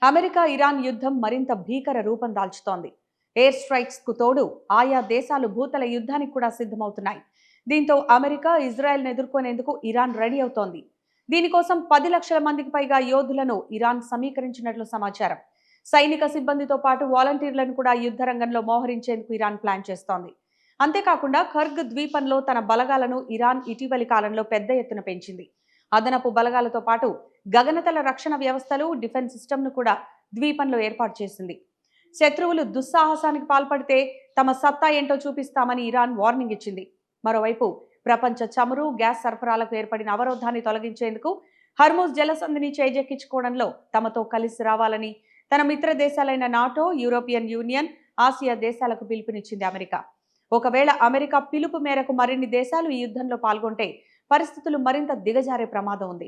America Iran యుద్ధం మరింత భీకర రూపం దాల్చుతోంది. ఎయిర్ స్ట్రైక్స్ కు తోడు ఆయా దేశాలు భూతల యుద్ధానికి కూడా సిద్ధమవుతున్నాయి. దీంతో అమెరికా ఇజ్రాయెల్ను ఎదుర్కొనేందుకు ఇరాన్ రెడీ అవుతోంది. దీనికోసం 10 లక్షల మందికి పైగా యోధులను ఇరాన్ సమీకరించినట్లు సమాచారం. సైనిక సిబ్బందితో పాటు వాలంటీర్లను కూడా యుద్ధ రంగంలో మోహరించేందుకు ఇరాన్ ప్లాన్ చేస్తోంది. అంతేకాకుండా ఖర్గ్ ద్వీపంలో తన బలగాలను ఇరాన్ ఇటీవలి కాలంలో పెద్ద ఎత్తున పెంచింది. అదనపు బలగాలతో పాటు గగనతల రక్షణ వ్యవస్థలు, డిఫెన్స్ సిస్టమ్ను కూడా ద్వీపంలో ఏర్పాటు చేసింది. శత్రువులు దుస్సాహసానికి పాల్పడితే తమ సత్తా ఏంటో చూపిస్తామని ఇరాన్ వార్నింగ్ ఇచ్చింది. మరోవైపు ప్రపంచ చమురు, గ్యాస్ సరఫరాలకు ఏర్పడిన అవరోధాన్ని తొలగించేందుకు హర్ముజ్ జలసంధిని చేజెక్కించుకోవడంలో తమతో కలిసి రావాలని తన మిత్ర దేశాలైన నాటో, యూరోపియన్ యూనియన్, ఆసియా దేశాలకు పిలుపునిచ్చింది అమెరికా. ఒకవేళ అమెరికా పిలుపు మేరకు మరిన్ని దేశాలు ఈ యుద్ధంలో పాల్గొంటే పరిస్థితులు మరింత దిగజారే ప్రమాదం ఉంది.